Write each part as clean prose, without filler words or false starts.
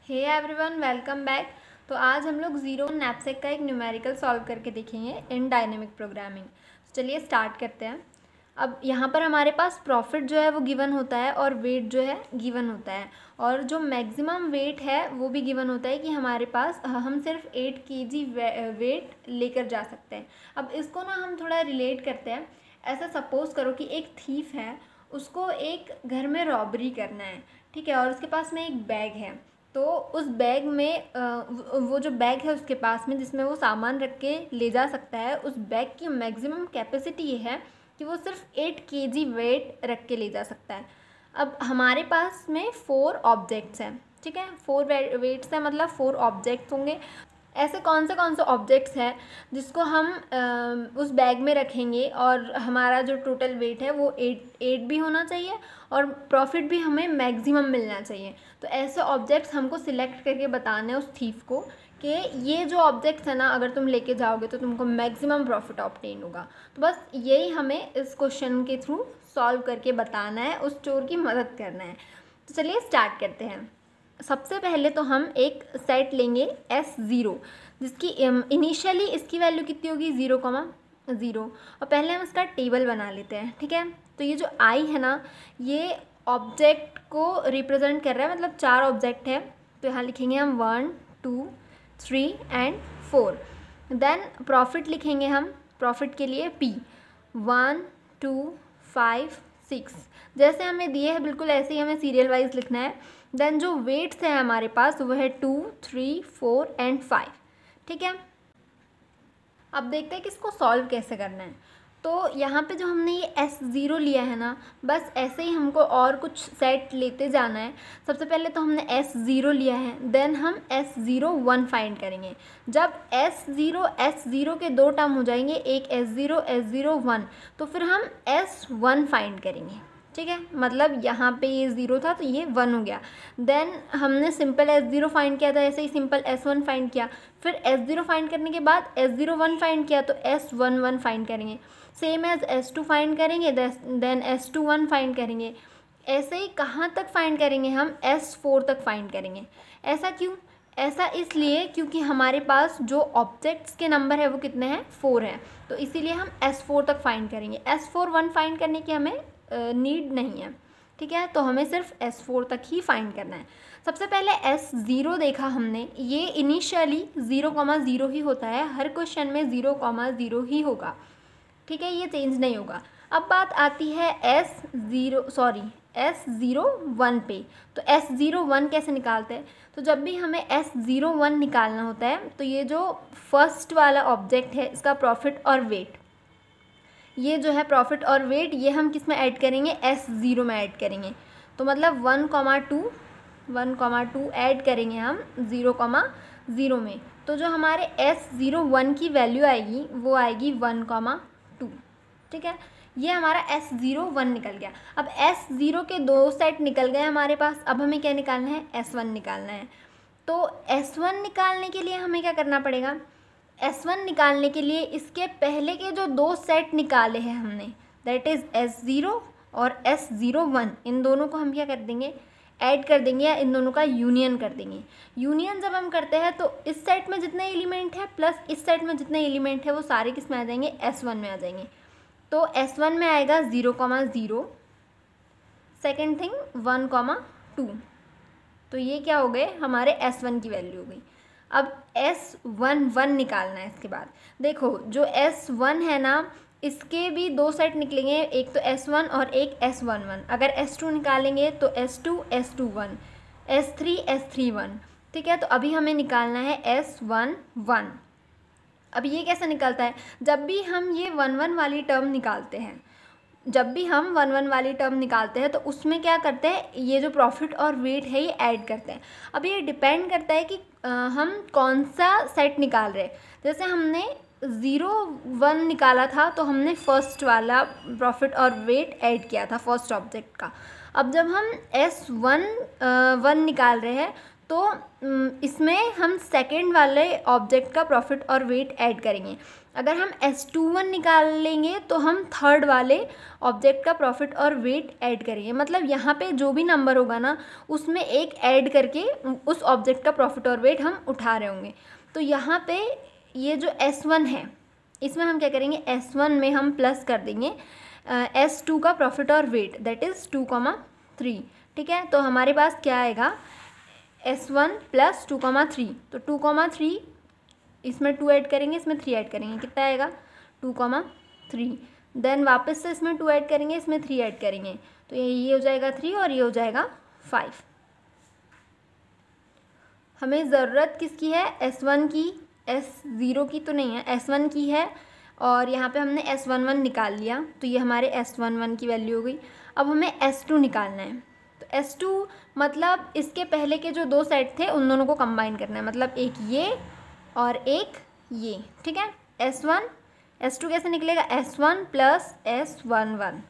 Hey everyone, welcome back. तो आज हम लोग ज़ीरो नैपसेक का एक न्यूमेरिकल सॉल्व करके देखेंगे इन डायनेमिक प्रोग्रामिंग। चलिए स्टार्ट करते हैं। अब यहाँ पर हमारे पास प्रॉफिट जो है वो गिवन होता है और वेट जो है गिवन होता है, और जो मैक्सिमम वेट है वो भी गिवन होता है कि हमारे पास हम सिर्फ 8 kg वेट लेकर जा सकते हैं। अब इसको ना हम थोड़ा रिलेट करते हैं। ऐसा सपोज़ करो कि एक थीफ है, उसको एक घर में रॉबरी करना है, ठीक है, और उसके पास में एक बैग है। तो उस बैग में वो जो बैग है उसके पास में जिसमें वो सामान रख के ले जा सकता है, उस बैग की मैक्सिमम कैपेसिटी ये है कि वो सिर्फ 8 kg वेट रख के ले जा सकता है। अब हमारे पास में 4 ऑब्जेक्ट्स हैं, ठीक है, 4 वेट्स हैं, मतलब 4 ऑब्जेक्ट्स होंगे। ऐसे कौन से ऑब्जेक्ट्स हैं जिसको हम उस बैग में रखेंगे और हमारा जो टोटल वेट है वो 8 भी होना चाहिए और प्रॉफिट भी हमें मैक्सिमम मिलना चाहिए। तो ऐसे ऑब्जेक्ट्स हमको सिलेक्ट करके बताने उस थीफ को कि ये जो ऑब्जेक्ट्स है ना, अगर तुम लेके जाओगे तो तुमको मैक्सिमम प्रॉफिट ऑब्टेन होगा। तो बस यही हमें इस क्वेश्चन के थ्रू सॉल्व करके बताना है, उस चोर की मदद करना है। तो चलिए स्टार्ट करते हैं। सबसे पहले तो हम एक सेट लेंगे S0, जिसकी इनिशियली इसकी वैल्यू कितनी होगी 0,0, और पहले हम इसका टेबल बना लेते हैं, ठीक है। तो ये जो I है ना, ये ऑब्जेक्ट को रिप्रेजेंट कर रहा है, मतलब 4 ऑब्जेक्ट है। तो यहाँ लिखेंगे हम 1, 2, 3 एंड 4। देन प्रॉफिट लिखेंगे हम, प्रॉफिट के लिए P 1, 2, 5, 6 जैसे हमें दिए हैं बिल्कुल ऐसे ही हमें सीरियल वाइज लिखना है। देन जो वेट्स है हमारे पास वो है 2, 3, 4 एंड 5, ठीक है। अब देखते हैं कि इसको सॉल्व कैसे करना है। तो यहाँ पे जो हमने ये S0 लिया है ना, बस ऐसे ही हमको और कुछ सेट लेते जाना है। सबसे पहले तो हमने S0 लिया है, देन हम S01 फाइंड करेंगे। जब S0 के 2 टर्म हो जाएंगे, एक S0 S01, तो फिर हम S1 फाइंड करेंगे, ठीक है। मतलब यहाँ पे ये 0 था तो ये 1 हो गया। देन हमने सिंपल S0 फाइंड किया था, ऐसे ही सिंपल S1 फाइंड किया। फिर S0 फाइंड करने के बाद S01 फाइंड किया तो S11 फाइंड करेंगे। सेम एज S2 फाइंड करेंगे, देन S21 फाइंड करेंगे। ऐसे ही कहाँ तक फाइंड करेंगे हम, S4 तक फाइंड करेंगे। ऐसा क्यों? ऐसा इसलिए क्योंकि हमारे पास जो ऑब्जेक्ट्स के नंबर है वो कितने हैं, 4 हैं। तो इसीलिए हम S4 तक फाइंड करेंगे। S41 फाइंड करने की हमें नीड नहीं है, ठीक है। तो हमें सिर्फ S4 तक ही फाइंड करना है। सबसे पहले S0 देखा हमने, ये इनिशियली 0,0 ही होता है, हर क्वेश्चन में 0,0 ही होगा, ठीक है, ये चेंज नहीं होगा। अब बात आती है S01 पे। तो S01 कैसे निकालते हैं? तो जब भी हमें S01 निकालना होता है तो ये जो फर्स्ट वाला ऑब्जेक्ट है इसका प्रॉफिट और वेट, ये जो है प्रॉफिट और वेट, ये हम किस में ऐड करेंगे, S0 में ऐड करेंगे। तो मतलब 1,2 ऐड करेंगे हम 0,0 में। तो जो हमारे S01 की वैल्यू आएगी वो आएगी 1,2, ठीक है। ये हमारा S01 निकल गया। अब S0 के 2 सेट निकल गए हमारे पास। अब हमें क्या निकालना है, S1 निकालना है। तो S1 निकालने के लिए हमें क्या करना पड़ेगा, S1 निकालने के लिए इसके पहले के जो 2 सेट निकाले हैं हमने, दैट इज़ S0 और S01, इन दोनों को हम क्या कर देंगे, ऐड कर देंगे, या इन दोनों का यूनियन कर देंगे। यूनियन जब हम करते हैं तो इस सेट में जितने एलिमेंट है प्लस इस सेट में जितने एलिमेंट है वो सारे किस में आ जाएंगे, S1 में आ जाएंगे। तो S1 में आएगा 0,0, सेकेंड थिंग 1,2। तो ये क्या हो गए, हमारे S1 की वैल्यू हो गई। अब S11 निकालना है। इसके बाद देखो जो S1 है ना, इसके भी 2 सेट निकलेंगे, एक तो S1 और एक S11। अगर S2 निकालेंगे तो S2 S21, S3 S31, ठीक है। तो अभी हमें निकालना है S11। अब ये कैसे निकलता है, जब भी हम ये 1,1 वाली टर्म निकालते हैं, तो उसमें क्या करते हैं, ये जो प्रॉफिट और वेट है ये ऐड करते हैं। अब ये डिपेंड करता है कि हम कौन सा सेट निकाल रहे हैं। जैसे हमने 0,1 निकाला था तो हमने फर्स्ट वाला प्रॉफिट और वेट ऐड किया था फर्स्ट ऑब्जेक्ट का। अब जब हम S1 निकाल रहे हैं तो इसमें हम सेकेंड वाले ऑब्जेक्ट का प्रॉफिट और वेट ऐड करेंगे। अगर हम S21 निकाल लेंगे तो हम थर्ड वाले ऑब्जेक्ट का प्रॉफिट और वेट ऐड करेंगे, मतलब यहाँ पे जो भी नंबर होगा ना उसमें एक ऐड करके उस ऑब्जेक्ट का प्रॉफिट और वेट हम उठा रहे होंगे। तो यहाँ पे ये जो S1 है इसमें हम क्या करेंगे, S1 में हम प्लस कर देंगे S2 का प्रॉफिट और वेट, दैट इज़ 2,3। ठीक है, तो हमारे पास क्या आएगा, S1 प्लस 2,3, तो 2,3 इसमें 2 ऐड करेंगे, इसमें 3 ऐड करेंगे, कितना आएगा 2,3। देन वापस से इसमें 2 ऐड करेंगे, इसमें 3 ऐड करेंगे, तो ये हो जाएगा 3 और ये हो जाएगा 5। हमें ज़रूरत किसकी है, S1 की, S0 की तो नहीं है, S1 की है। और यहाँ पे हमने S11 निकाल लिया, तो ये हमारे S11 की वैल्यू हो गई। अब हमें S2 निकालना है, तो S2 मतलब इसके पहले के जो दो सेट थे उन दोनों को कंबाइन करना है, मतलब एक ये और एक ये। ठीक है, S2 कैसे निकलेगा, S1 प्लस S11,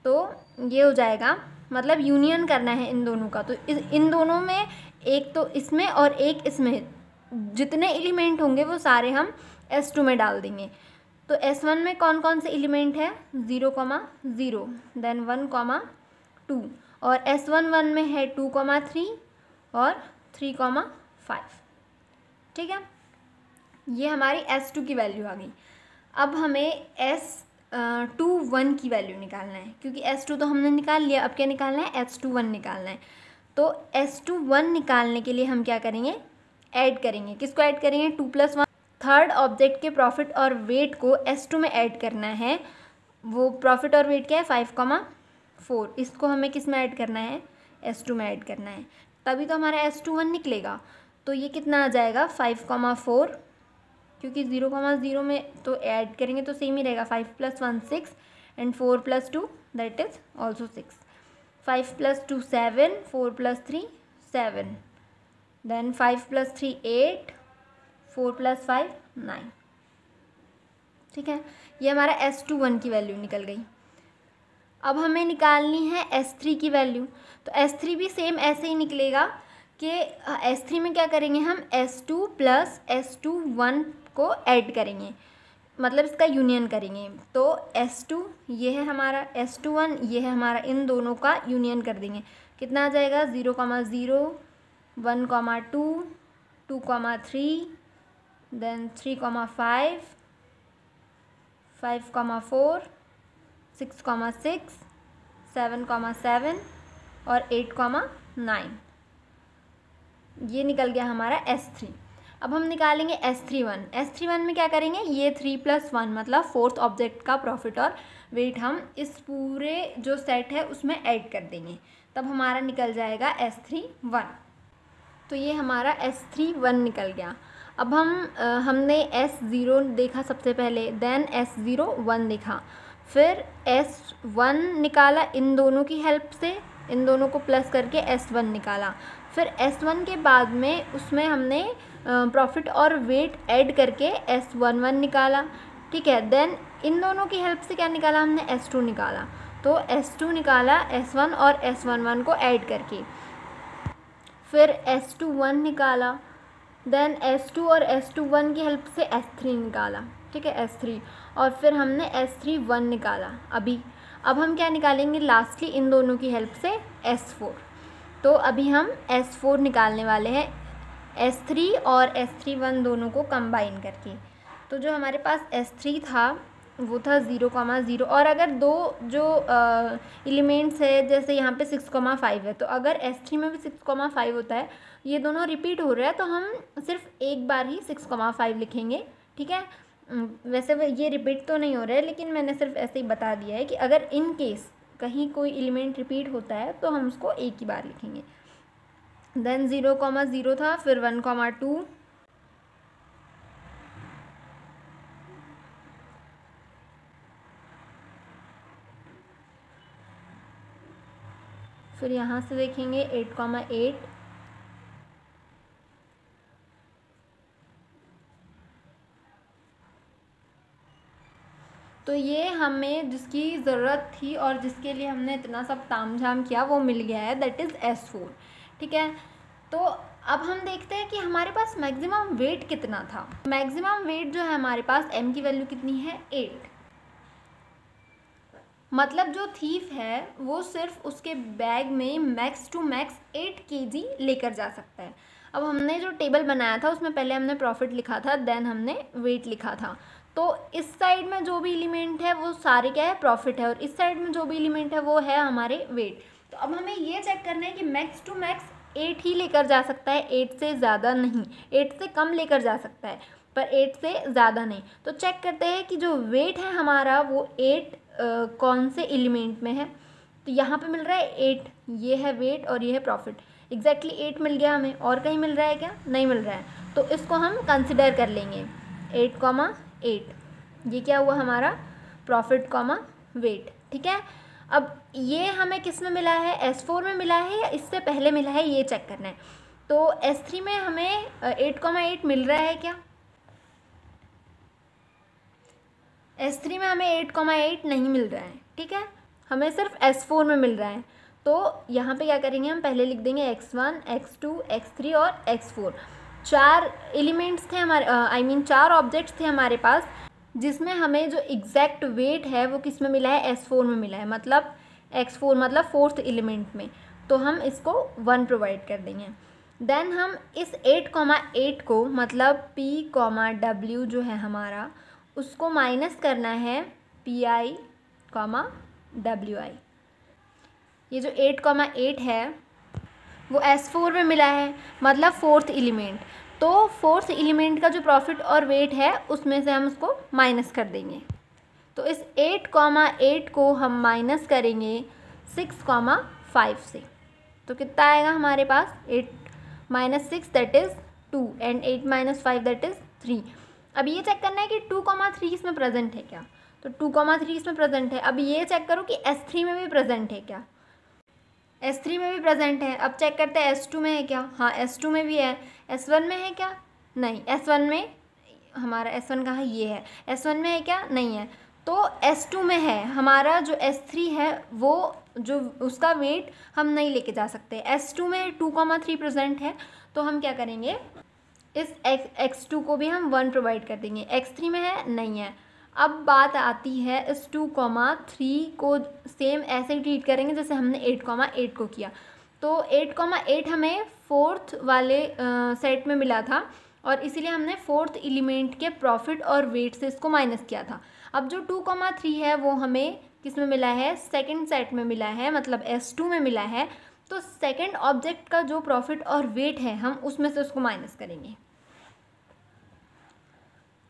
तो ये हो जाएगा, मतलब यूनियन करना है इन दोनों का। तो इन दोनों में एक तो इसमें और एक इसमें, जितने एलिमेंट होंगे वो सारे हम S2 में डाल देंगे। तो S1 में कौन कौन से एलिमेंट है, 0,0, देन 1,2, और S11 में है 2,3 और 3,5। ठीक है, ये हमारी S2 की वैल्यू आ गई। अब हमें S21 की वैल्यू निकालना है, क्योंकि S2 तो हमने निकाल लिया, अब क्या निकालना है, S21 निकालना है। तो S21 निकालने के लिए हम क्या करेंगे, ऐड करेंगे, किसको ऐड करेंगे, 2 + 1, थर्ड ऑब्जेक्ट के प्रॉफिट और वेट को S2 में ऐड करना है। वो प्रॉफिट और वेट क्या है, 5,4, इसको हमें किस में ऐड करना है, S2 में ऐड करना है, तभी तो हमारा S21 निकलेगा। तो ये कितना आ जाएगा, 5,4, क्योंकि 0,0 में तो ऐड करेंगे तो सेम ही रहेगा, 5 + 1 6 and 4 + 2 that is also 6, 5 + 2 7, 4 + 3 7, then 5 + 3 8, 4 + 5 9। ठीक है, ये हमारा S21 की वैल्यू निकल गई। अब हमें निकालनी है S3 की वैल्यू, तो S3 भी सेम ऐसे ही निकलेगा कि S3 में क्या करेंगे, हम S2 + S21 को ऐड करेंगे, मतलब इसका यूनियन करेंगे। तो S2 ये है हमारा, S21 ये है हमारा, इन दोनों का यूनियन कर देंगे, कितना आ जाएगा, 0,0, 1,2, 2,3, देन 3,5, 5,4, 6,6, 7,7 और 8,9। ये निकल गया हमारा S3। अब हम निकालेंगे S31 में क्या करेंगे, ये 3 + 1 मतलब फोर्थ ऑब्जेक्ट का प्रॉफिट और वेट हम इस पूरे जो सेट है उसमें ऐड कर देंगे, तब हमारा निकल जाएगा S31। तो ये हमारा S31 निकल गया। अब हमने S0 देखा सबसे पहले, देन S01 देखा, फिर S1 निकाला इन दोनों की हेल्प से, इन दोनों को प्लस करके S1 निकाला। फिर S1 के बाद में उसमें हमने प्रॉफिट और वेट ऐड करके S11 निकाला। ठीक है, देन इन दोनों की हेल्प से क्या निकाला हमने, S2 निकाला। तो S2 निकाला S1 और S11 को ऐड करके, फिर S21 निकाला, देन S2 और S21 की हेल्प से S3 निकाला। ठीक है, S3, और फिर हमने S31 निकाला अभी। अब हम क्या निकालेंगे, लास्टली इन दोनों की हेल्प से S4। तो अभी हम S4 निकालने वाले हैं, S3 और S31 दोनों को कंबाइन करके। तो जो हमारे पास S3 था वो था 0,0, और अगर दो जो एलिमेंट्स है, जैसे यहाँ पे 6,5 है, तो अगर S3 में भी 6,5 होता है, ये दोनों रिपीट हो रहा है, तो हम सिर्फ एक बार ही 6,5 लिखेंगे। ठीक है, वैसे ये रिपीट तो नहीं हो रहा है, लेकिन मैंने सिर्फ ऐसे ही बता दिया है कि अगर इन केस कहीं कोई एलिमेंट रिपीट होता है तो हम उसको एक ही बार लिखेंगे। देन 0,0 था, फिर 1,2, फिर यहाँ से देखेंगे 8,8, तो ये हमें जिसकी ज़रूरत थी और जिसके लिए हमने इतना सब तामझाम किया वो मिल गया है, दैट इज़ S4। ठीक है, तो अब हम देखते हैं कि हमारे पास मैक्सिमम वेट कितना था। मैक्सिमम वेट जो है हमारे पास m की वैल्यू कितनी है 8। मतलब जो थीफ है वो सिर्फ उसके बैग में मैक्स टू मैक्स 8 kg लेकर जा सकता है। अब हमने जो टेबल बनाया था उसमें पहले हमने प्रॉफिट लिखा था, देन हमने वेट लिखा था। तो इस साइड में जो भी एलिमेंट है वो सारे क्या है प्रॉफिट है, और इस साइड में जो भी एलिमेंट है वो है हमारे वेट। तो अब हमें ये चेक करना है कि मैक्स टू मैक्स 8 ही लेकर जा सकता है, 8 से ज़्यादा नहीं। 8 से कम लेकर जा सकता है पर 8 से ज़्यादा नहीं। तो चेक करते हैं कि जो वेट है हमारा वो 8 कौन से एलिमेंट में है। तो यहाँ पे मिल रहा है 8, ये है वेट और ये है प्रॉफिट। एग्जैक्टली 8 मिल गया हमें, और कहीं मिल रहा है क्या? नहीं मिल रहा है। तो इसको हम कंसिडर कर लेंगे 8,8। ये क्या हुआ हमारा प्रॉफिट कॉमा वेट। ठीक है, अब ये हमें किस में मिला है? S4 में मिला है या इससे पहले मिला है, ये चेक करना है। तो S3 में हमें 8,8 मिल रहा है क्या? S3 में हमें 8,8 नहीं मिल रहा है। ठीक है, हमें सिर्फ S4 में मिल रहा है। तो यहाँ पे क्या करेंगे, हम पहले लिख देंगे x1, x2, x3 और x4। 4 एलिमेंट्स थे हमारे, 4 ऑब्जेक्ट्स थे हमारे पास, जिसमें हमें जो एग्जैक्ट वेट है वो किस में मिला है? S4 में मिला है, मतलब x4 मतलब फोर्थ एलिमेंट में। तो हम इसको 1 प्रोवाइड कर देंगे। देन हम इस 8,8 को मतलब p, w जो है हमारा, उसको माइनस करना है PI, WI। ये जो 8,8 है वो S4 में मिला है, मतलब फोर्थ एलिमेंट। तो फोर्थ एलिमेंट का जो प्रॉफिट और वेट है उसमें से हम उसको माइनस कर देंगे। तो इस 8,8 को हम माइनस करेंगे 6,5 से। तो कितना आएगा हमारे पास? 8 - 6 that is 2 and 8 - 5 that is 3। अब ये चेक करना है कि 2,3 इसमें प्रेजेंट है क्या। तो 2,3 इसमें प्रेजेंट है। अब ये चेक करो कि S3 में भी प्रेजेंट है क्या। S3 में भी प्रेजेंट है। अब चेक करते हैं S2 में है क्या। हाँ, S2 में भी है। S1 में है क्या? नहीं। S1 में हमारा S1 कहाँ है? ये है। S1 में है क्या? नहीं है। तो S2 में है। हमारा जो S3 है वो जो उसका वेट हम नहीं लेके जा सकते। S2 में 2,3 प्रेजेंट है, तो हम क्या करेंगे, इस x2 को भी हम 1 प्रोवाइड कर देंगे। x3 में है? नहीं है। अब बात आती है इस 2,3 को सेम ऐसे ही ट्रीट करेंगे जैसे हमने 8,8 को किया। तो 8,8 हमें फोर्थ वाले सेट में मिला था, और इसीलिए हमने फोर्थ एलिमेंट के प्रॉफिट और वेट से इसको माइनस किया था। अब जो 2,3 है वो हमें किस में मिला है? सेकंड सेट में मिला है, मतलब S2 में मिला है। तो सेकंड ऑब्जेक्ट का जो प्रॉफिट और वेट है हम उसमें से उसको माइनस करेंगे।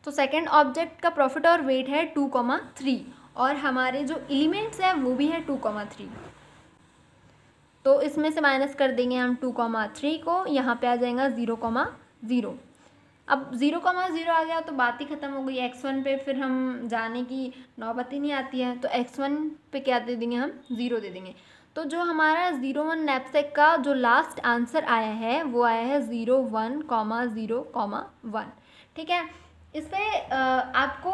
तो सेकंड ऑब्जेक्ट का प्रॉफिट और वेट है 2,3, और हमारे जो एलिमेंट्स हैं वो भी है 2,3। तो इसमें से माइनस कर देंगे हम 2,3 को, यहाँ पे आ जाएगा 0,0। अब 0,0 आ गया तो बात ही ख़त्म हो गई। x1 पे फिर हम जाने की नौबत ही नहीं आती है। तो x1 पे क्या दे देंगे हम? 0 दे देंगे। तो जो हमारा 01 नैपसेक का जो लास्ट आंसर आया है वो आया है 01,0,1। ठीक है, इस पर आपको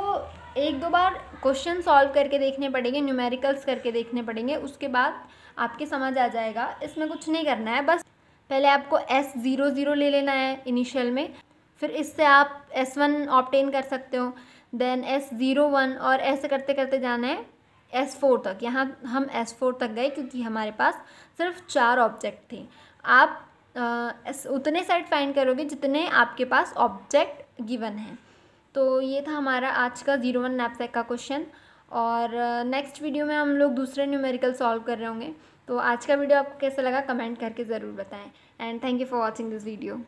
1-2 बार क्वेश्चन सॉल्व करके देखने पड़ेंगे, न्यूमेरिकल्स करके देखने पड़ेंगे, उसके बाद आपके समझ आ जाएगा। इसमें कुछ नहीं करना है, बस पहले आपको S00 ले लेना है इनिशियल में, फिर इससे आप S1 ऑब्टेन कर सकते हो, देन S01, और ऐसे करते करते जाना है S4 तक। यहाँ हम S4 तक गए क्योंकि हमारे पास सिर्फ 4 ऑब्जेक्ट थे। आप उतने सेट फाइंड करोगे जितने आपके पास ऑब्जेक्ट गिवन हैं। तो ये था हमारा आज का 01 नैपसेक का क्वेश्चन, और नेक्स्ट वीडियो में हम लोग दूसरे न्यूमेरिकल सॉल्व कर रहे होंगे। तो आज का वीडियो आपको कैसा लगा कमेंट करके ज़रूर बताएं, and thank you for watching this video.